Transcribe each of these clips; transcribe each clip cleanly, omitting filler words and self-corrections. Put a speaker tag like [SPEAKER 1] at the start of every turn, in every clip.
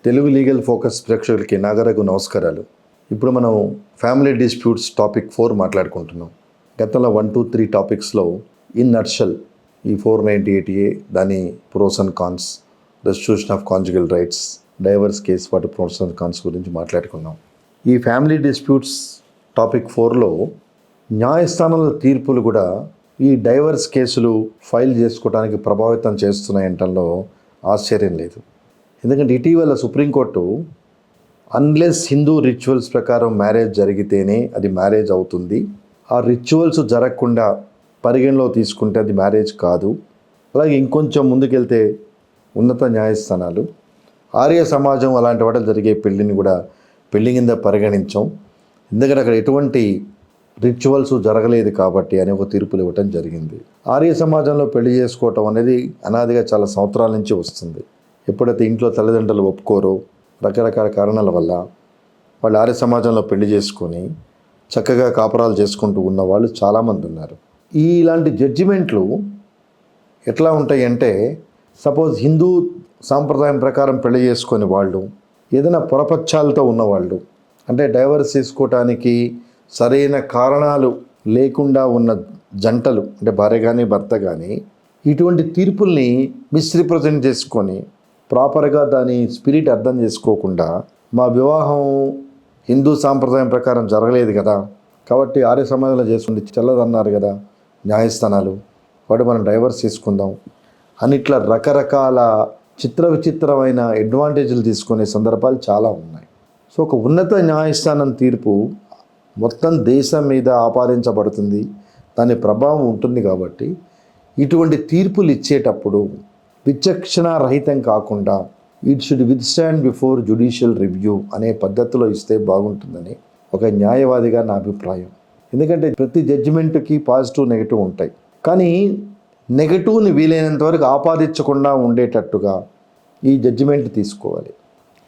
[SPEAKER 1] Telugu legal focus ప్రేక్షకులకి నాగరకు నమస్కారాలు. ఇప్పుడు మనం ఫ్యామిలీ డిస్ప్యూట్స్ టాపిక్ 4 మాట్లాడుకుంటున్నాం. గతంలో 1, 2, 3 టాపిక్స్లో ఇన్ నట్షల్ ఈ 498A దాని pros and cons, restitution of conjugal rights, divorce case వాటి ప్రోస్ అండ్ కాన్స్ గురించి మాట్లాడుకున్నాం. ఈ ఫ్యామిలీ డిస్ప్యూట్స్ టాపిక్ 4లో న్యాయస్థానాల తీర్పులు కూడా ఈ డైవర్స్ కేసులు ఫైల్ చేసుకోవడానికి ప్రభావితం చేస్తున్నాయంటంలో ఆశ్చర్యం లేదు. ఎందుకంటే ఇటీవల సుప్రీంకోర్టు అన్లెస్ హిందూ రిచువల్స్ ప్రకారం మ్యారేజ్ జరిగితేనే అది మ్యారేజ్ అవుతుంది, ఆ రిచువల్స్ జరగకుండా పరిగణలో తీసుకుంటే అది మ్యారేజ్ కాదు. అలాగే ఇంకొంచెం ముందుకెళ్తే ఉన్నత న్యాయస్థానాలు ఆర్య సమాజం అలాంటి వాటిలో జరిగే పెళ్ళిని కూడా పెళ్లి కింద పరిగణించాం, ఎందుకంటే అక్కడ ఎటువంటి రిచువల్స్ జరగలేదు కాబట్టి అని ఒక తీర్పులు ఇవ్వటం జరిగింది. ఆర్య సమాజంలో పెళ్లి చేసుకోవటం అనేది అనాదిగా చాలా సంవత్సరాల నుంచి వస్తుంది. ఎప్పుడైతే ఇంట్లో తల్లిదండ్రులు ఒప్పుకోరో రకరకాల కారణాల వల్ల వాళ్ళు ఆర్య సమాజంలో పెళ్లి చేసుకొని చక్కగా కాపురాలు చేసుకుంటూ ఉన్న వాళ్ళు చాలామంది ఉన్నారు. ఇలాంటి జడ్జిమెంట్లు ఎట్లా ఉంటాయి అంటే, సపోజ్ హిందూ సాంప్రదాయం ప్రకారం పెళ్లి చేసుకొని వాళ్ళు ఏదైనా పొరపక్షాలతో ఉన్నవాళ్ళు, అంటే డైవర్స్ తీసుకోవటానికి సరైన కారణాలు లేకుండా ఉన్న జంటలు, అంటే భార్య కానీ భర్త కానీ ఇటువంటి తీర్పుల్ని మిస్రిప్రజెంట్ చేసుకొని ప్రాపర్గా దాని స్పిరిట్ అర్థం చేసుకోకుండా మా వివాహం హిందూ సాంప్రదాయం ప్రకారం జరగలేదు కదా, కాబట్టి ఆర్య సమాజంలో చేసుకుంటే చెల్లదన్నారు కదా న్యాయస్థానాలు, వాడు మనం డైవర్స్ తీసుకుందాం అని ఇట్లా రకరకాల విచిత్రమైన అడ్వాంటేజ్లు తీసుకునే సందర్భాలు చాలా ఉన్నాయి. సో ఒక ఉన్నత న్యాయస్థానం తీర్పు మొత్తం దేశం మీద ఆపాదించబడుతుంది, దాని ప్రభావం ఉంటుంది. కాబట్టి ఇటువంటి తీర్పులు ఇచ్చేటప్పుడు విచక్షణ రహితం కాకుండా it should withstand before judicial review అనే పద్ధతిలో ఇస్తే బాగుంటుందని ఒక న్యాయవాదిగా నా అభిప్రాయం. ఎందుకంటే ప్రతి జడ్జిమెంట్కి పాజిటివ్ నెగిటివ్ ఉంటాయి, కానీ నెగిటివ్ని వీలైనంత వరకు ఆపాదించకుండా ఉండేటట్టుగా ఈ జడ్జిమెంట్ తీసుకోవాలి.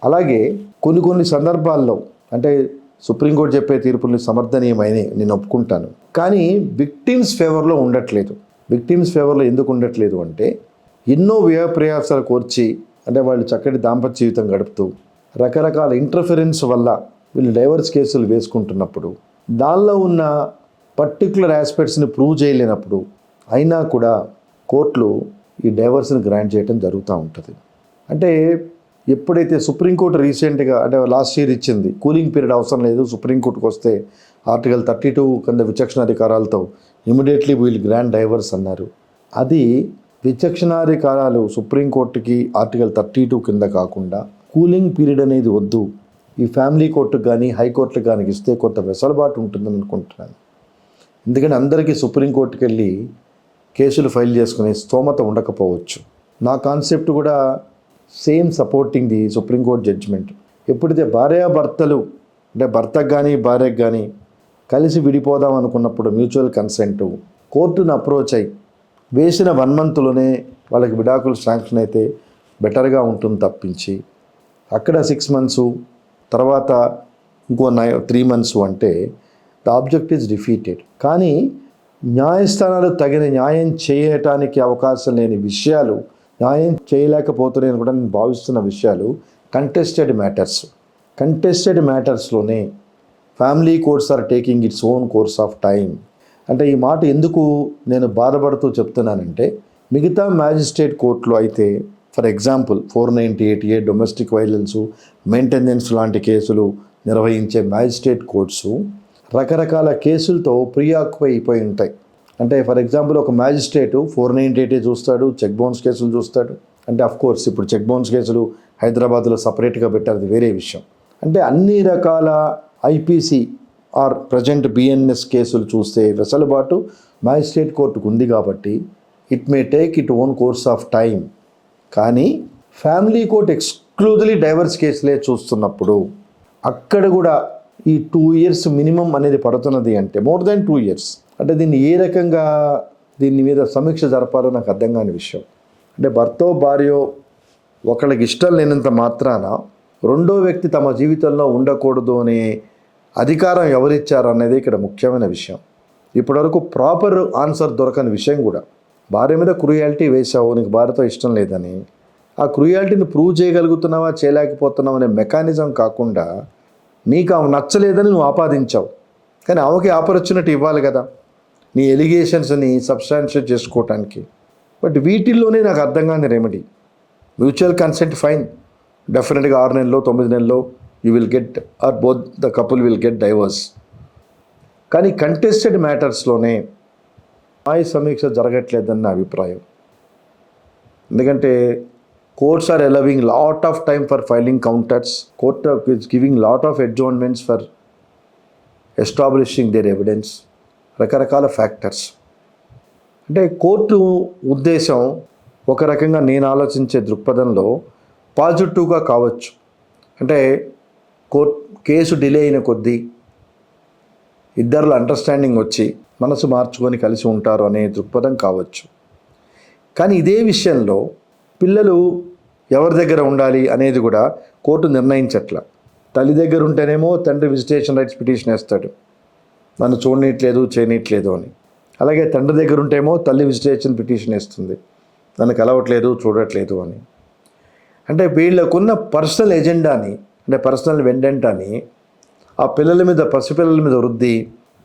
[SPEAKER 1] అలాగే కొన్ని సందర్భాల్లో, అంటే సుప్రీంకోర్టు చెప్పే తీర్పులు సమర్థనీయమైన నేను ఒప్పుకుంటాను, కానీ విక్టిమ్స్ ఫేవర్లో ఉండట్లేదు. విక్టిమ్స్ ఫేవర్లో ఎందుకు ఉండట్లేదు అంటే, ఎన్నో వ్యయప్రయాసాలు కోర్చి, అంటే వాళ్ళు చక్కటి దాంపత్య జీవితం గడుపుతూ రకరకాల ఇంటర్ఫరెన్స్ వల్ల వీళ్ళు డైవర్స్ కేసులు వేసుకుంటున్నప్పుడు దానిలో ఉన్న పర్టికులర్ ఆస్పెక్ట్స్ని ప్రూవ్ చేయలేనప్పుడు అయినా కూడా కోర్టులు ఈ డైవర్స్ని గ్రాంట్ చేయడం జరుగుతూ ఉంటుంది. అంటే ఎప్పుడైతే సుప్రీంకోర్టు రీసెంట్గా, అంటే లాస్ట్ ఇయర్ ఇచ్చింది, కూలింగ్ పీరియడ్ అవసరం లేదు, సుప్రీంకోర్టుకు వస్తే ఆర్టికల్ 32 కింద విచక్షణాధికారాలతో ఇమీడియట్లీ వీల్ గ్రాంట్ డైవర్స్ అన్నారు. అది విచక్షణాధికారాలు సుప్రీంకోర్టుకి ఆర్టికల్ 32 కింద కాకుండా కూలింగ్ పీరియడ్ అనేది వద్దు, ఈ ఫ్యామిలీ కోర్టుకు కానీ హైకోర్టుకు కానీ ఇస్తే కొంత వెసులుబాటు ఉంటుందని అనుకుంటున్నాను. ఎందుకంటే అందరికీ సుప్రీంకోర్టుకి వెళ్ళి కేసులు ఫైల్ చేసుకునే స్తోమత ఉండకపోవచ్చు. నా కాన్సెప్ట్ కూడా same supporting the supreme court judgment. ఎప్పుడైతే భార్యాభర్తలు, అంటే భర్తకు కానీ భార్యకు కానీ కలిసి విడిపోదాం అనుకున్నప్పుడు మ్యూచువల్ కన్సెంట్ కోర్టును అప్రోచ్ అయ్యి వేసిన 1 మంత్లోనే వాళ్ళకి విడాకులు శాంక్షన్ అయితే బెటర్గా ఉంటుంది తప్పించి అక్కడ 6 మంత్స్ తర్వాత ఇంకో 3 మంత్స్ అంటే ద ఆబ్జెక్ట్ ఈజ్ డిఫీటెడ్. కానీ న్యాయస్థానాలు తగిన న్యాయం చేయటానికి అవకాశం లేని విషయాలు, న్యాయం చేయలేకపోతున్నాయని కూడా నేను భావిస్తున్న విషయాలు కంటెస్టెడ్ మ్యాటర్స్లోనే family courts are taking its own course of time. అంటే ఈ మాట ఎందుకు నేను బాధపడుతూ చెప్తున్నానంటే, మిగతా మ్యాజిస్ట్రేట్ కోర్టులో అయితే, for example 498A domestic violence, maintenance లాంటి కేసులు నిర్వహించే మ్యాజిస్ట్రేట్ కోర్ట్స్ రకరకాల కేసులతో ప్రీఆక్యుపై అయిపోయి ఉంటాయి. అంటే ఫర్ ఎగ్జాంపుల్ ఒక మ్యాజిస్ట్రేటు 498A చూస్తాడు, చెక్ బౌన్స్ కేసులు చూస్తాడు. అంటే అఫ్కోర్స్ ఇప్పుడు చెక్ బౌన్స్ కేసులు హైదరాబాద్లో సపరేట్గా పెట్టారు, అది వేరే విషయం. అంటే అన్ని రకాల ఐపీసీ ఆర్ ప్రజెంట్ బిఎన్ఎస్ కేసులు చూస్తే వెసులుబాటు మ్యాజిస్ట్రేట్ కోర్టుకు ఉంది కాబట్టి it may take it own course of time. కానీ ఫ్యామిలీ కోర్ట్ ఎక్స్క్లూజివ్లీ డైవర్స్ కేసులే చూస్తున్నప్పుడు అక్కడ కూడా ఈ 2 years మినిమం అనేది పడుతున్నది. అంటే మోర్ దాన్ 2 years. అంటే దీన్ని ఏ రకంగా దీని మీద సమీక్ష జరపాలో నాకు అర్థం కాని విషయం. అంటే భర్తో భార్యో ఒకళ్ళకి ఇష్టం లేనంత మాత్రాన రెండో వ్యక్తి తమ జీవితంలో ఉండకూడదు అనే అధికారం ఎవరిచ్చారు అనేది ఇక్కడ ముఖ్యమైన విషయం. ఇప్పటివరకు ప్రాపర్ ఆన్సర్ దొరకని విషయం కూడా. భార్య మీద క్రూయాలిటీ వేసావు, నీకు భార్యతో ఇష్టం లేదని, ఆ క్రూయాలిటీని ప్రూవ్ చేయగలుగుతున్నావా చేయలేకపోతున్నావు అనే మెకానిజం కాకుండా నీకు ఆమె నచ్చలేదని నువ్వు ఆపాదించావు, కానీ ఆమెకి ఆపర్చునిటీ ఇవ్వాలి కదా నీ ఎలిగేషన్స్ని సబ్స్టాన్షియేట్ చేసుకోవటానికి. బట్ వీటిల్లోనే నాకు అర్థం కాని రెమెడీ మ్యూచువల్ కన్సెంట్ ఫైన్, డెఫినెట్గా 6 నెలల్లో 9 నెలల్లో you will get or both the couple will get divorce. కానీ కంటెస్టెడ్ మ్యాటర్స్లోనే న్యాయ సమీక్ష జరగట్లేదని నా అభిప్రాయం. ఎందుకంటే courts are allowing lot of time for filing counters, court is giving lot of adjournments for establishing their evidence, రకరకాల ఫ్యాక్టర్స్. అంటే కోర్టు ఉద్దేశం ఒక రకంగా నేను ఆలోచించే దృక్పథంలో పాజిటివ్గా కావచ్చు. అంటే కేసు డిలే అయిన కొద్దీ ఇద్దరు అండర్స్టాండింగ్ వచ్చి మనసు మార్చుకొని కలిసి ఉంటారు అనే దృక్పథం కావచ్చు. కానీ ఇదే విషయంలో పిల్లలు ఎవరి దగ్గర ఉండాలి అనేది కూడా కోర్టు నిర్ణయించట్ల. తల్లి దగ్గర ఉంటేనేమో తండ్రి విజిటేషన్ రైట్స్ పిటిషన్ వేస్తాడు, నన్ను చూడనీయట్లేదు చేయనీయట్లేదు అని. అలాగే తండ్రి దగ్గర ఉంటేమో తల్లి విజిటేషన్ పిటిషన్ వేస్తుంది, నన్ను కలవట్లేదు చూడట్లేదు అని. అంటే వీళ్ళకున్న పర్సనల్ ఎజెండాని, అంటే పర్సనల్ వెండెంటాని ఆ పిల్లల మీద, పసిపిల్లల మీద వృద్ధి.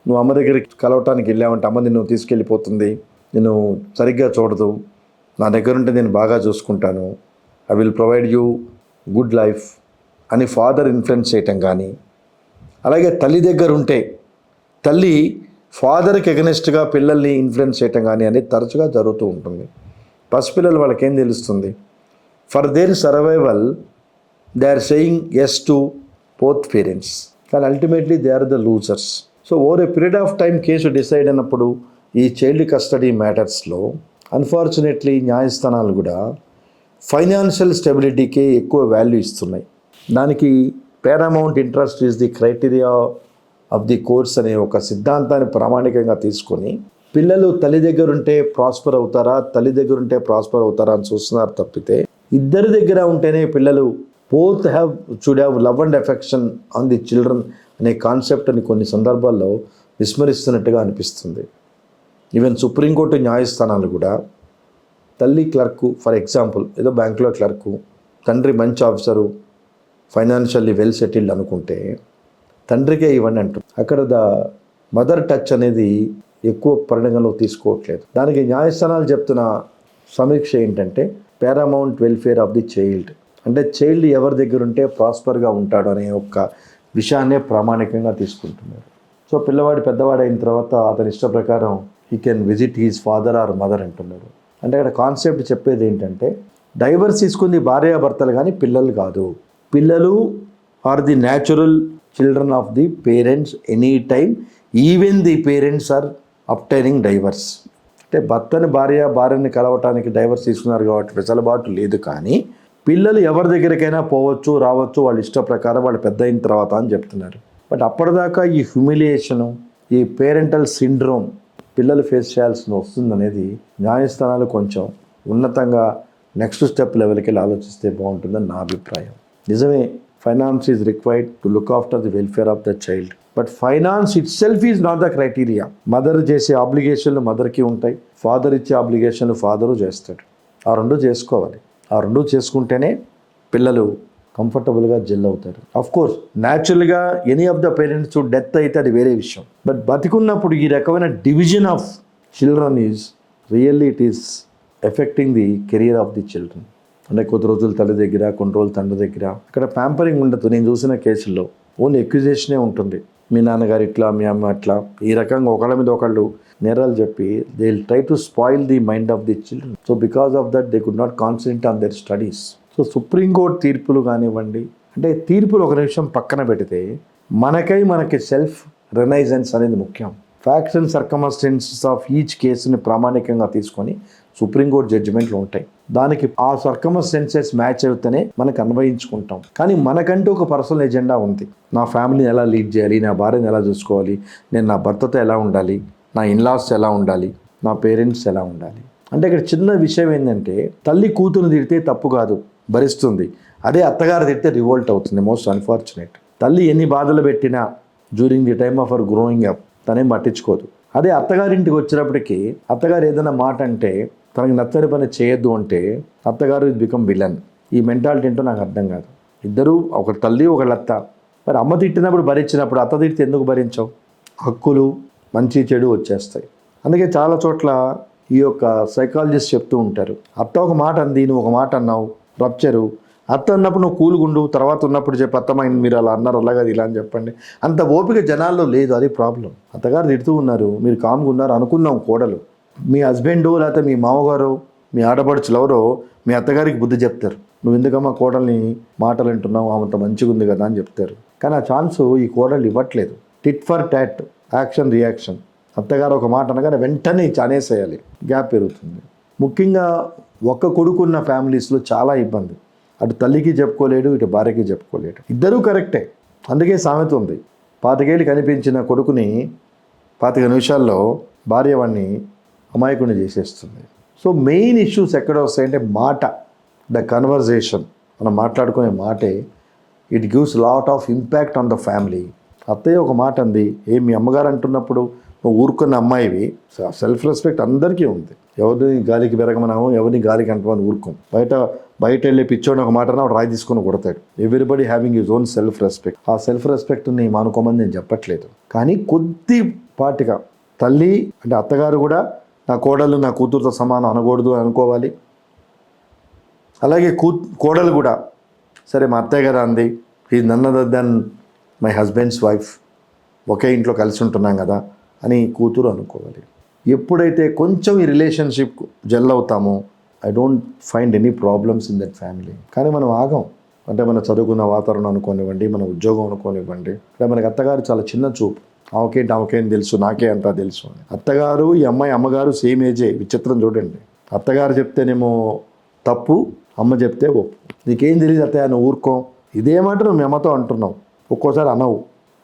[SPEAKER 1] నువ్వు అమ్మ దగ్గరికి కలవటానికి వెళ్ళావంటే అమ్మ నిన్ను తీసుకెళ్ళిపోతుంది, నేను సరిగ్గా చూడదు, నా దగ్గర ఉంటే నేను బాగా చూసుకుంటాను, I will provide you good life అని ఫాదర్ ఇన్ఫ్లుయెన్స్ చేయటం కానీ, అలాగే తల్లి దగ్గర ఉంటే తల్లి ఫాదర్కి ఎగనెస్ట్గా పిల్లల్ని ఇన్ఫ్లుయెన్స్ చేయటం కానీ అనేది తరచుగా జరుగుతూ ఉంటుంది. పసిపిల్లలు వాళ్ళకేం తెలుస్తుంది? For their survival they are saying yes to both parents, కానీ ultimately they are the losers. So over a period of time case decide అయినప్పుడు ఈ చైల్డ్ కస్టడీ మ్యాటర్స్లో అన్ఫార్చునేట్లీ న్యాయస్థానాలు కూడా ఫైనాన్షియల్ స్టెబిలిటీకే ఎక్కువ వాల్యూ ఇస్తున్నాయి. దానికి Paramount interest is the criteria of the courts అనే ఒక సిద్ధాంతాన్ని ప్రామాణికంగా తీసుకొని పిల్లలు తల్లి దగ్గర ఉంటే ప్రాస్పర్ అవుతారా, తల్లి దగ్గర ఉంటే ప్రాస్పర్ అవుతారా అని చూస్తున్నారు తప్పితే ఇద్దరి దగ్గర ఉంటేనే పిల్లలు both should have love and affection on the children అనే కాన్సెప్ట్ని కొన్ని సందర్భాల్లో విస్మరిస్తున్నట్టుగా అనిపిస్తుంది. ఈవెన్ సుప్రీంకోర్టు న్యాయస్థానాలు కూడా తల్లి క్లర్కు, ఫర్ ఎగ్జాంపుల్ ఏదో బ్యాంకులో క్లర్కు, తండ్రి మంచి ఆఫీసరు, ఫైనాన్షియల్లీ వెల్ సెటిల్డ్ అనుకుంటే తండ్రికే ఇవ్వండి అంటుంది. అక్కడ ద మదర్ టచ్ అనేది ఎక్కువ పరిగణలో తీసుకోవట్లేదు. దానికి న్యాయస్థానాలు చెప్తున్న సమీక్ష ఏంటంటే Paramount welfare of the child, అంటే చైల్డ్ ఎవరి దగ్గర ఉంటే ప్రాస్పర్గా ఉంటాడు అనే ఒక విషయాన్నే ప్రామాణికంగా తీసుకుంటున్నారు. సో పిల్లవాడు పెద్దవాడు అయిన తర్వాత అతని ఇష్ట ప్రకారం he can visit his father or mother అంటున్నారు. అంటే అక్కడ కాన్సెప్ట్ చెప్పేది ఏంటంటే డైవర్స్ తీసుకుంది భార్యాభర్తలు కానీ పిల్లలు కాదు. పిల్లలు are the natural children of the parents any time, even the parents are obtaining divorce. అంటే భార్యని కలవటానికి డైవర్స్ తీసుకున్నారు కాబట్టి వెసలుబాటు లేదు, కానీ పిల్లలు ఎవరి దగ్గరికైనా పోవచ్చు రావచ్చు వాళ్ళ ఇష్ట ప్రకారం వాళ్ళు పెద్ద అయిన తర్వాత అని చెప్తున్నారు. బట్ అప్పటిదాకా ఈ హ్యూమిలియేషను, ఈ పేరెంటల్ సిండ్రోమ్ పిల్లలు ఫేస్ చేయాల్సి వస్తుందనేది న్యాయస్థానాలు కొంచెం ఉన్నతంగా నెక్స్ట్ స్టెప్ లెవెల్కి వెళ్ళి ఆలోచిస్తే బాగుంటుందని నా అభిప్రాయం. నిజమే, finance is required to look after the welfare of the child, but finance it self is not the criteria. Mother చేసే ఆబ్లిగేషన్లు మదర్కి ఉంటాయి, ఫాదర్ ఇచ్చే ఆబ్లిగేషన్లు ఫాదరు చేస్తాడు. ఆ రెండు చేసుకోవాలి. ఆ రెండు చేసుకుంటేనే పిల్లలు కంఫర్టబుల్గా జెల్ అవుతారు. అఫ్ కోర్స్ న్యాచురల్గా any of the parents death అయితే అది వేరే విషయం. బట్ బతికున్నప్పుడు ఈ రకమైన division of children is really it is affecting the career of the children. అంటే కొద్ది రోజులు తల్లి దగ్గర, కొన్ని రోజులు తండ్రి దగ్గర, అక్కడ ప్యాంపరింగ్ ఉండదు. నేను చూసిన కేసుల్లో ఓన్లీ ఎక్యుజేషనే ఉంటుంది. మీ నాన్నగారు ఇట్లా, మీ అమ్మ అట్లా, ఈ రకంగా ఒకళ్ళ మీద ఒకళ్ళు నేరాలు చెప్పి they will try to spoil the mind of the children. So because of that they could not concentrate on their studies. So supreme court తీర్పులు కానివ్వండి, అంటే తీర్పులు ఒక నిమిషం పక్కన పెడితే మనకి సెల్ఫ్ రినైజెన్స్ అనేది ముఖ్యం. Facts and circumstances of each కేసుని ప్రామాణికంగా తీసుకొని సుప్రీంకోర్టు జడ్జిమెంట్లు ఉంటాయి. దానికి ఆ సర్కమస్టెన్సెస్ మ్యాచ్ అవుతేనే మనకు అన్వయించుకుంటాం. కానీ మనకంటూ ఒక పర్సనల్ ఎజెండా ఉంది. నా ఫ్యామిలీని ఎలా లీడ్ చేయాలి, నా భార్యను ఎలా చూసుకోవాలి, నేను నా భర్తతో ఎలా ఉండాలి, నా ఇన్లాస్ ఎలా ఉండాలి, నా పేరెంట్స్ ఎలా ఉండాలి. అంటే ఇక్కడ చిన్న విషయం ఏంటంటే తల్లి కూతురు తిడితే తప్పు కాదు, భరిస్తుంది. అదే అత్తగారు తిడితే రివోల్ట్ అవుతుంది. Most unfortunate. తల్లి ఎన్ని బాధలు పెట్టినా during the time of our growing up తనేం పట్టించుకోదు. అదే అత్తగారింటికి వచ్చినప్పటికీ అత్తగారు ఏదైనా మాట అంటే తనకి నచ్చని పని చేయొద్దు అంటే అత్తగారు ఇది బికమ్ విలన్. ఈ మెంటాలిటీ ఏంటో నాకు అర్థం కాదు. ఇద్దరు ఒక తల్లి ఒక అత్త. మరి అమ్మ తిట్టినప్పుడు భరించినప్పుడు అత్త తిడితే ఎందుకు భరించవు? హక్కులు మంచి చెడు వచ్చేస్తాయి. అందుకే చాలా చోట్ల ఈ యొక్క సైకాలజిస్ట్ చెప్తూ ఉంటారు, అత్త ఒక మాట అంది, నువ్వు ఒక మాట అన్నావు, రప్చరు. అత్త అన్నప్పుడు నువ్వు కూలుగుండు, తర్వాత ఉన్నప్పుడు చెప్పి అత్తమైంది మీరు అలా అన్నారు, అలాగది ఇలా అని చెప్పండి. అంత ఓపిక జనాల్లో లేదు, అది ప్రాబ్లం. అత్తగారు తిడుతూ ఉన్నారు, మీరు కామ్గా ఉన్నారు అనుకుందాం. కోడలు మీ హస్బెండ్ లేకపోతే మీ మామగారు మీ ఆడపడుచులు ఎవరో మీ అత్తగారికి బుద్ధి చెప్తారు, నువ్వు ఎందుకమ్మా కోడల్ని మాటలు అంటున్నావు, ఆమె మంచిగా ఉంది కదా అని చెప్తారు. కానీ ఆ ఛాన్సు ఈ కోడలు ఇవ్వట్లేదు. Tit for tat, action reaction. అత్తగారు ఒక మాట అనగానే వెంటనే అనేసేయాలి, గ్యాప్ పెరుగుతుంది. ముఖ్యంగా ఒక్క కొడుకున్న ఫ్యామిలీస్లో చాలా ఇబ్బంది. అటు తల్లికి చెప్పుకోలేడు, ఇటు భార్యకి చెప్పుకోలేడు. ఇద్దరూ కరెక్టే. అందుకే సామెత ఉంది, 25 ఏళ్ళు కనిపించిన కొడుకుని 25 నిమిషాల్లో భార్య వాడిని అమాయకుని చేసేస్తుంది. సో మెయిన్ ఇష్యూస్ ఎక్కడ వస్తాయంటే మాట, ద కన్వర్జేషన్. మనం మాట్లాడుకునే మాటే it gives lot of impact on the family. అత్తయ్య ఒక మాట అంది, మీ అమ్మగారు అంటున్నప్పుడు నువ్వు ఊరుకున్న అమ్మాయివి. సెల్ఫ్ రెస్పెక్ట్ అందరికీ ఉంది. ఎవరిని గాలికి పెరగమనామో ఎవరిని గాలికి అంటమని ఊరుకోం. బయట వెళ్ళి పిచ్చోని ఒక మాట రాయి తీసుకొని కొడతాడు. Everybody having his own self respect. ఆ సెల్ఫ్ రెస్పెక్ట్ని మానుకోమని నేను చెప్పట్లేదు, కానీ కొద్దిపాటిగా తల్లి అంటే అత్తగారు కూడా నా కోడలు నా కూతురుతో సమానం అనకూడదు అనుకోవాలి. అలాగే కోడలు కూడా సరే మా అత్తయ్య కదా అంది, is none other than my husband's wife, ఒకే ఇంట్లో కలిసి ఉంటున్నాం కదా అని కూతురు అనుకోవాలి. ఎప్పుడైతే కొంచెం ఈ రిలేషన్షిప్ జెల్ అవుతామో I don't find any problems in that family. కానీ మనం ఆగం. అంటే మన చదువుకున్న వాతావరణం అనుకోనివ్వండి, మన ఉద్యోగం అనుకోనివ్వండి, అంటే మనకి అత్తగారు చాలా చిన్న చూపు. ఆమెకేం తెలుసు, నాకే అంతా తెలుసు అని. అత్తగారు ఈ అమ్మగారు సేమ్ ఏజే. విచిత్రం చూడండి, అత్తగారు చెప్తేనేమో తప్పు, అమ్మ చెప్తే ఒప్పు. నీకేం తెలియదు అత్తయ్య, నువ్వు ఊరుకో. ఇదే మాట నువ్వు మీ అమ్మతో అంటున్నావు, ఒక్కోసారి అనవు.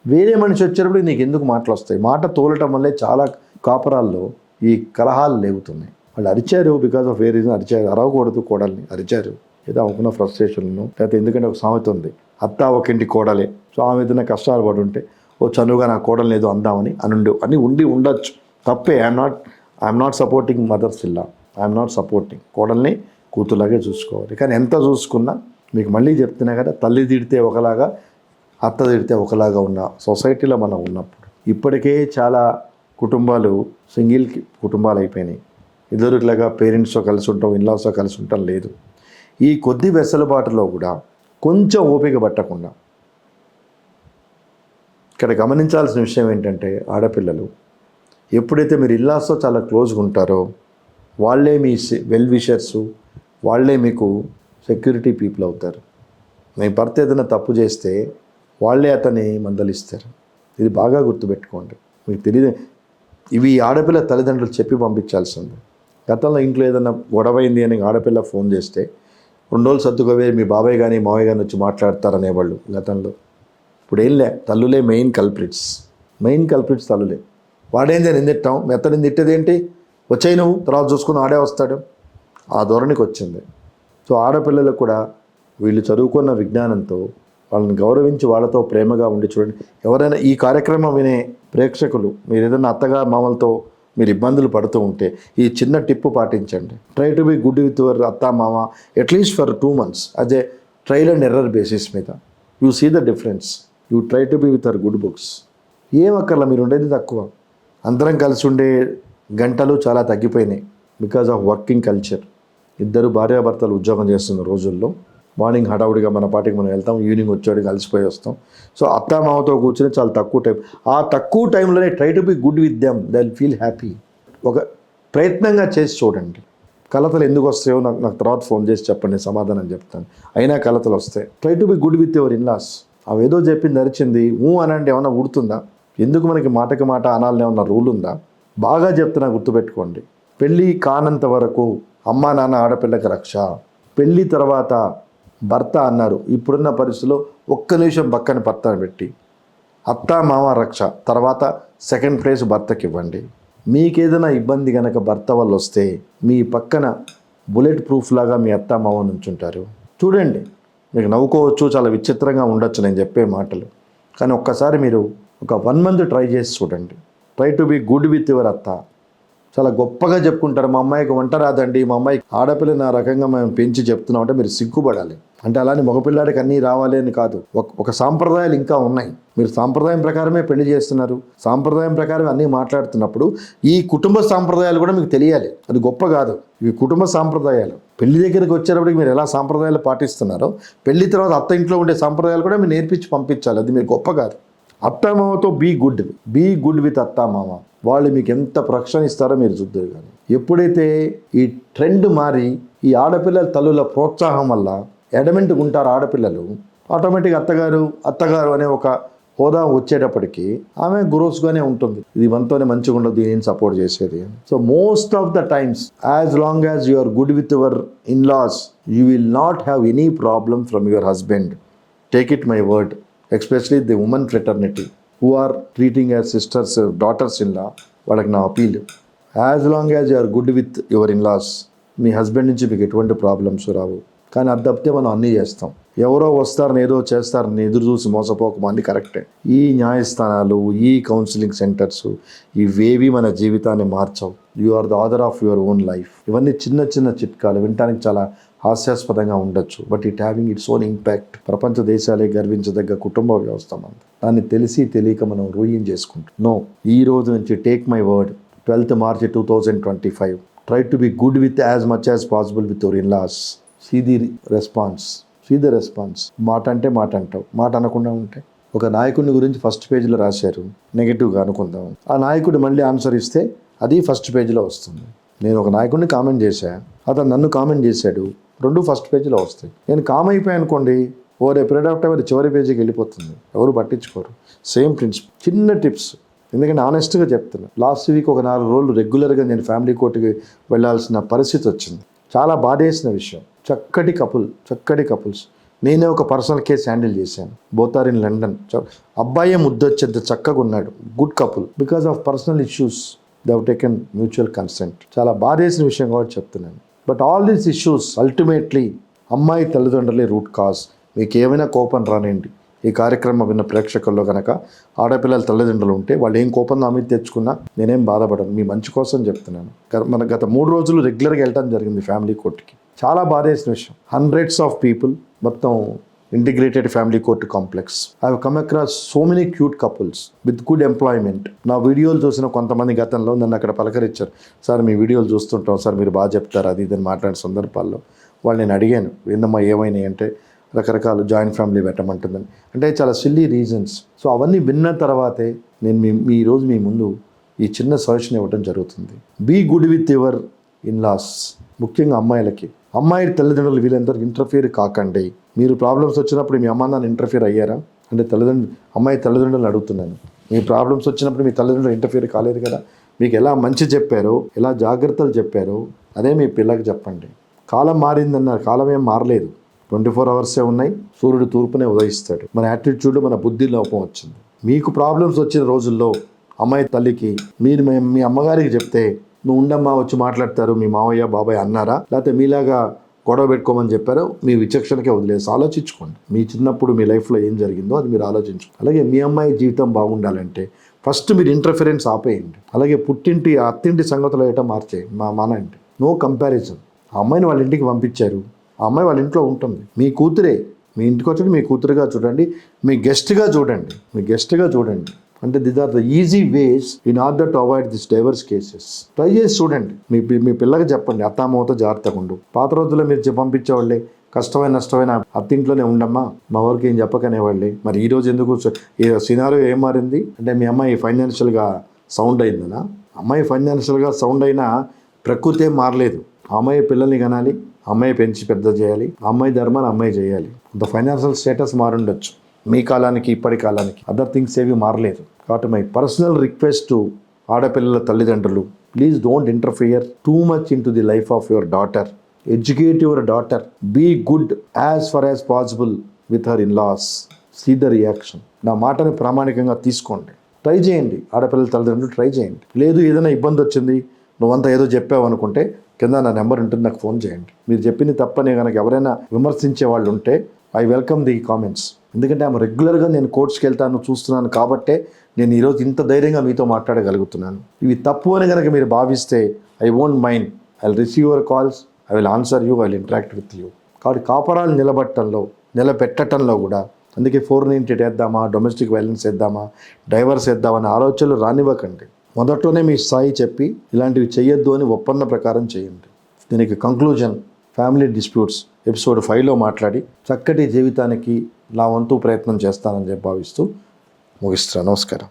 [SPEAKER 1] వేరే మనిషి వచ్చేటప్పుడు నీకు ఎందుకు మాటలు వస్తాయి? మాట తోలటం వల్లే చాలా కాపురాల్లో ఈ కలహాలు లేవుతున్నాయి. వాళ్ళు అరిచారు బికాజ్ ఆఫ్ ఏ రీజన్ అరిచారు. అరవకూడదు కోడల్ని, అరిచారు ఏదో అనుకున్న ఫ్రస్ట్రేషన్ను. లేకపోతే ఎందుకంటే ఒక సామెత ఉంది, అత్త ఒక ఇంటి కోడలే. సో ఆమె ఏదైనా కష్టాలు పడి ఉంటే చనువుగా నా కోడల్ని ఏదో అందామని అని ఉండొచ్చు. తప్పే. ఐఎమ్ నాట్ సపోర్టింగ్ మదర్స్ ఇల్లా, ఐఎమ్ నాట్ సపోర్టింగ్. కోడల్ని కూతురులాగే చూసుకోవాలి. కానీ ఎంత చూసుకున్నా మీకు మళ్ళీ చెప్తున్నా కదా, తల్లి తిడితే ఒకలాగా అత్త తిడితే ఒకలాగా ఉన్న సొసైటీలో మనం ఉన్నప్పుడు ఇప్పటికే చాలా కుటుంబాలు సింగిల్ కుటుంబాలు అయిపోయినాయి. ఇద్దరు ఇట్లాగా పేరెంట్స్తో కలిసి ఉంటాం, ఇన్లాస్తో కలిసి ఉంటాం లేదు. ఈ కొద్ది వెసులుబాటులో కూడా కొంచెం ఓపిక పట్టకుండా, ఇక్కడ గమనించాల్సిన విషయం ఏంటంటే ఆడపిల్లలు ఎప్పుడైతే మీరు ఇల్లాస్తో చాలా క్లోజ్గా ఉంటారో వాళ్ళే మీ వెల్ విషర్సు, వాళ్ళే మీకు సెక్యూరిటీ పీపుల్ అవుతారు. మీ భర్త ఏదైనా తప్పు చేస్తే వాళ్ళే అతన్ని మందలిస్తారు. ఇది బాగా గుర్తుపెట్టుకోండి. మీకు తెలియదు, ఇవి ఆడపిల్ల తల్లిదండ్రులు చెప్పి పంపించాల్సింది. గతంలో ఇంట్లో ఏదైనా గొడవైంది అని ఆడపిల్ల ఫోన్ చేస్తే 2 రోజులు సర్దుకోవే మీ బాబాయ్ కానీ మావయ్య కానీ వచ్చి మాట్లాడతారనేవాళ్ళు గతంలో. ఇప్పుడు ఏం లే, తల్లులే మెయిన్ కల్ప్రిట్స్ తల్లులే. వాడేంది నిందిట్టాం, మెత్తని తిట్టేదేంటి, వచ్చాయి నువ్వు తర్వాత చూసుకుని ఆడే వస్తాడు, ఆ ధోరణికి వచ్చింది. సో ఆడపిల్లలకు కూడా వీళ్ళు చదువుకున్న విజ్ఞానంతో వాళ్ళని గౌరవించి వాళ్ళతో ప్రేమగా ఉండి చూడండి. ఎవరైనా ఈ కార్యక్రమం వినే ప్రేక్షకులు మీరు ఏదైనా అత్తగా మామలతో మీరు ఇబ్బందులు పడుతూ ఉంటే ఈ చిన్న టిప్పు పాటించండి. Try to be good with your అత్త మామ at least for 2 months as a trial and error basis మీద. You see the difference. You try to be with our good books. ఏం అక్కర్లా, మీరు ఉండేది తక్కువ. అందరం కలిసి ఉండే గంటలు చాలా తగ్గిపోయినాయి బికాజ్ ఆఫ్ వర్కింగ్ కల్చర్. ఇద్దరు భార్యాభర్తలు ఉద్యోగం చేస్తున్న రోజుల్లో మార్నింగ్ హడావుడిగా మన పాటికి మనం వెళ్తాం, ఈవినింగ్ వచ్చేవాడికి అలసిపోయి వస్తాం. సో అత్తామామతో కూర్చొని చాలా తక్కువ టైం, ఆ తక్కువ టైంలోనే try to be good with them, they will feel happy. ఒక ప్రయత్నంగా చేసి చూడండి. కలతలు ఎందుకు వస్తాయో నాకు తర్వాత ఫోన్ చేసి చెప్పండి, సమాధానం చెప్తాను. అయినా కలతలు వస్తాయి. Try to be good with your in-laws. అవి ఏదో చెప్పింది అరిచింది అనండి, ఏమన్నా ఉడుతుందా? ఎందుకు మనకి మాటకి మాట అనాలని ఏమన్నా రూల్ ఉందా? బాగా చెప్తున్నా, గుర్తుపెట్టుకోండి. పెళ్ళి కానంత వరకు అమ్మా నాన్న ఆడపిల్లకి రక్ష. పెళ్ళి తర్వాత భర్త అన్నారు. ఇప్పుడున్న పరిస్థితుల్లో 1 నిమిషం పక్కన భర్తను పెట్టి అత్త మామ రక్ష, తర్వాత సెకండ్ ప్లేస్ భర్తకి ఇవ్వండి. మీకేదైనా ఇబ్బంది కనుక భర్త వాళ్ళు వస్తే మీ పక్కన బుల్లెట్ ప్రూఫ్ లాగా మీ అత్త మామ నుంచుంటారు. చూడండి, మీకు నవ్వుకోవచ్చు, చాలా విచిత్రంగా ఉండొచ్చు నేను చెప్పే మాటలు, కానీ ఒక్కసారి మీరు ఒక 1 month ట్రై చేసి చూడండి. Try to be good with your అత్త, చాలా గొప్పగా చెప్పుకుంటారు, మా అమ్మాయికి వంట రాదండి, మా అమ్మాయికి ఆడపిల్లని ఆ రకంగా మేము పెంచి చెప్తున్నాం అంటే మీరు సిగ్గుపడాలి. అంటే అలానే మగపిల్లాడికి అన్నీ రావాలి అని కాదు, ఒక సాంప్రదాయాలు ఇంకా ఉన్నాయి. మీరు సాంప్రదాయం ప్రకారమే పెళ్లి చేస్తున్నారు, సాంప్రదాయం ప్రకారం అన్నీ మాట్లాడుతున్నప్పుడు ఈ కుటుంబ సాంప్రదాయాలు కూడా మీకు తెలియాలి. అది గొప్ప కాదు, ఇవి కుటుంబ సాంప్రదాయాలు. పెళ్లి దగ్గరికి వచ్చేటప్పటికి మీరు ఎలా సాంప్రదాయాలు పాటిస్తున్నారో పెళ్లి తర్వాత అత్త ఇంట్లో ఉండే సాంప్రదాయాలు కూడా మీరు నేర్పించి పంపించాలి. అది మీరు గొప్ప కాదు. అత్తామామతో బీ గుడ్ విత్ అత్తామామ. వాళ్ళు మీకు ఎంత రక్షణ ఇస్తారో మీరు చూద్దరు. కానీ ఎప్పుడైతే ఈ ట్రెండ్ మారి ఈ ఆడపిల్లల తల్లుల ప్రోత్సాహం వల్ల ఎడమెంట్గా ఉంటారు ఆడపిల్లలు, ఆటోమేటిక్గా అత్తగారు అనే ఒక హోదా వచ్చేటప్పటికి ఆమె గ్రోస్గానే ఉంటుంది. ఇది మనతోనే మంచిగా ఉండదు, దీనిని సపోర్ట్ చేసేది. So most of the times as long as you are good with your in-laws you will not have any problem from your husband. Take it my word, especially the women fraternity who are treating as sisters, daughters-in-law, వాళ్ళకి నా appeal, as long as you are good with your in-laws మీ husband నుంచి మీకు ఎటువంటి problems రావు. కానీ అది తప్పితే మనం అన్నీ చేస్తాం, ఎవరో వస్తారని ఏదో చేస్తారని ఎదురు చూసి మోసపోకమా, అన్నీ కరెక్టే. ఈ న్యాయస్థానాలు, ఈ కౌన్సిలింగ్ సెంటర్స్ ఇవేవి మన జీవితాన్ని మార్చవు. You are the author of your own life. ఇవన్నీ చిన్న చిన్న చిట్కాలు వినటానికి చాలా హాస్యాస్పదంగా ఉండొచ్చు, but it having its own impact. ప్రపంచ దేశాలే గర్వించదగ్గ కుటుంబ వ్యవస్థ మనది. దాన్ని తెలిసి తెలియక మనం రూయిన్ చేసుకుంటాం. నో, ఈ రోజు నుంచి take my word, 12th March 2025, try to be good with as much as possible with your in-laws. See the response. మాట అంటే మాట అంటావు, మాట అనకుండా ఉంటే. ఒక నాయకుడిని గురించి ఫస్ట్ పేజీలో రాశారు, నెగిటివ్గా అనుకుందాం, ఆ నాయకుడు మళ్ళీ ఆన్సర్ ఇస్తే అది ఫస్ట్ పేజీలో వస్తుంది. నేను ఒక నాయకుడిని కామెంట్ చేశాను, అతను నన్ను కామెంట్ చేశాడు, రెండు ఫస్ట్ పేజీలో వస్తాయి. నేను కామ్ అయిపోయాను అనుకోండి, over a period of time అది చివరి పేజీకి వెళ్ళిపోతుంది, ఎవరు పట్టించుకోరు. సేమ్ ప్రిన్సిపల్, చిన్న టిప్స్. ఎందుకంటే ఆనెస్ట్గా చెప్తున్నా, లాస్ట్ వీక్ ఒక 4 రోజులు రెగ్యులర్గా నేను ఫ్యామిలీ కోర్టుకి వెళ్ళాల్సిన పరిస్థితి వచ్చింది. చాలా బాధేసిన విషయం. చక్కటి కపుల్స్. నేనే ఒక పర్సనల్ కేసు హ్యాండిల్ చేశాను, బోత్ ఆర్ ఇన్ లండన్. అబ్బాయి ముద్దొచ్చేంత చక్కగా ఉన్నాడు, good couple. Because of personal issues they have taken mutual consent. చాలా బాధేసిన విషయం కాబట్టి చెప్తున్నాను. But all these issues ultimately అమ్మాయి తల్లిదండ్రులే రూట్ కాజ్. మీకు ఏమైనా కోపం రానివ్వండి, ఈ కార్యక్రమం విన్న ప్రేక్షకుల్లో కనుక ఆడపిల్లల తల్లిదండ్రులు ఉంటే వాళ్ళు ఏం కోపం నా మీద తెచ్చుకున్నా నేనేం బాధపడను, మీ మంచి కోసం చెప్తున్నాను. మన గత 3 రోజులు రెగ్యులర్గా వెళ్ళడం జరిగింది ఫ్యామిలీ కోర్టుకి. చాలా బాధేసిన విషయం. హండ్రెడ్స్ ఆఫ్ పీపుల్, మొత్తం integrated family court complex. I have come across so many cute couples with good employment. నా వీడియోలు చూసిన కొంతమంది గతంలో నన్ను అక్కడ పలకరించారు, సార్ మీ వీడియోలు చూస్తుంటాం సార్, మీరు బాగా చెప్తారు, అది ఇదని మాట్లాడిన సందర్భాల్లో వాళ్ళు నేను అడిగాను, ఏందమ్మా ఏమైనాయి అంటే రకరకాల జాయింట్ ఫ్యామిలీ పెట్టమంటుందని, అంటే చాలా సిల్లీ రీజన్స్. సో అవన్నీ విన్న తర్వాతే నేను ఈరోజు మీ ముందు ఈ చిన్న సజెషన్ ఇవ్వడం జరుగుతుంది. Be good with your in-laws. ముఖ్యంగా అమ్మాయి తల్లిదండ్రులు వీళ్ళందరూ ఇంటర్ఫియర్ కాకండి. మీరు ప్రాబ్లమ్స్ వచ్చినప్పుడు మీ అమ్మ నాన్న ఇంటర్ఫియర్ అయ్యారా అంటే అమ్మాయి తల్లిదండ్రులను అడుగుతున్నాను. మీ ప్రాబ్లమ్స్ వచ్చినప్పుడు మీ తల్లిదండ్రులు ఇంటర్ఫియర్ కాలేదు కదా. మీకు ఎలా మంచి చెప్పారో, ఎలా జాగ్రత్తలు చెప్పారో అదే మీ పిల్లకి చెప్పండి. కాలం మారిందన్నారు, కాలం ఏం మారలేదు, 24 అవర్సే ఉన్నాయి. సూర్యుడు తూర్పునే ఉదయిస్తాడు. మన యాటిట్యూడ్, మన బుద్ధి లోపం వచ్చింది. మీకు ప్రాబ్లమ్స్ వచ్చిన రోజుల్లో అమ్మాయి తల్లికి మీరు మీ అమ్మగారికి చెప్తే, నువ్వు ఉండమ్మా వచ్చి మాట్లాడతారు మీ మావయ్య బాబాయ్ అన్నారా, లేకపోతే మీలాగా గొడవ పెట్టుకోమని చెప్పారో మీ విచక్షణకే వదిలేసి ఆలోచించుకోండి. మీ చిన్నప్పుడు మీ లైఫ్లో ఏం జరిగిందో అది మీరు ఆలోచించుకోండి. అలాగే మీ అమ్మాయి జీవితం బాగుండాలంటే ఫస్ట్ మీరు ఇంటర్ఫిరెన్స్ ఆపేయండి. అలాగే పుట్టింటి అత్తింటి సంగతులు ఏటో మానండి. No comparison. ఆ అమ్మాయిని వాళ్ళ ఇంటికి పంపించారు, ఆ అమ్మాయి వాళ్ళ ఇంట్లో ఉంటుంది. మీ కూతురే, మీ ఇంటికి వచ్చి మీ కూతురుగా చూడండి, మీ గెస్ట్గా చూడండి. అంటే these are the easy ways in order to avoid this divorce cases. Try చేసి చూడండి. మీ పిల్లకి చెప్పండి, అత్తామతో జాగ్రత్తగా ఉండు. పాత రోజుల్లో మీరు పంపించేవాళ్ళే, కష్టమైన నష్టమైన అత్తింట్లోనే ఉండమ్మా, మా ఊరికి ఏం చెప్పకనేవాళ్ళే. మరి ఈరోజు ఎందుకు సినారియో ఏం మారింది అంటే మీ అమ్మాయి ఫైనాన్షియల్గా సౌండ్ అయిందనా? అమ్మాయి ఫైనాన్షియల్గా సౌండ్ అయినా ప్రకృతి ఏం మారలేదు. ఆ అమ్మాయి పిల్లల్ని కనాలి, అమ్మాయి పెంచి పెద్ద చేయాలి, అమ్మాయి ధర్మాన్ని అమ్మాయి చేయాలి. ద ఫైనాన్షియల్ స్టేటస్ మారుండొచ్చు మీ కాలానికి ఇప్పటి కాలానికి, అదర్ థింగ్స్ ఏవి మారలేదు. కాబట్టి మై పర్సనల్ రిక్వెస్ట్ టు ఆడపిల్లల తల్లిదండ్రులు, please don't interfere too much in to the life of your daughter. Educate your daughter. Be good as far as possible with her in-laws. See the reaction. నా మాటని ప్రామాణికంగా తీసుకోండి. Try చేయండి, ఆడపిల్లల తల్లిదండ్రులు try చేయండి. లేదు ఏదైనా ఇబ్బంది వచ్చింది, నువ్వంతా ఏదో చెప్పావు అనుకుంటే కింద నా నెంబర్ ఉంటుంది, నాకు ఫోన్ చేయండి. మీరు చెప్పింది తప్పనే కనుక ఎవరైనా విమర్శించే వాళ్ళు ఉంటే ఐ వెల్కమ్ ది కామెంట్స్. ఎందుకంటే ఆమె రెగ్యులర్గా నేను కోర్ట్స్కి వెళ్తాను చూస్తున్నాను కాబట్టే నేను ఈరోజు ఇంత ధైర్యంగా మీతో మాట్లాడగలుగుతున్నాను. ఇవి తప్పు అని కనుక మీరు భావిస్తే I won't mind, I will receive your calls, I will answer you, I will interact with you. కాబట్టి కాపరాలు నిలబెట్టడంలో కూడా అందుకే 498 వేద్దామా, డొమెస్టిక్ వైలెన్స్ వేద్దామా, డైవర్స్ వేద్దామని ఆలోచనలు రానివ్వకండి. మొదట్లోనే మీ స్థాయి చెప్పి ఇలాంటివి చేయొద్దు అని ఒప్పంద ప్రకారం చేయండి. దీనికి కంక్లూజన్ ఫ్యామిలీ డిస్ప్యూట్స్ ఎపిసోడ్ 5లో మాట్లాడి చక్కటి జీవితానికి నా వంతు ప్రయత్నం చేస్తానని భావిస్తూ ముగిస్తున్నాను. నమస్కారం.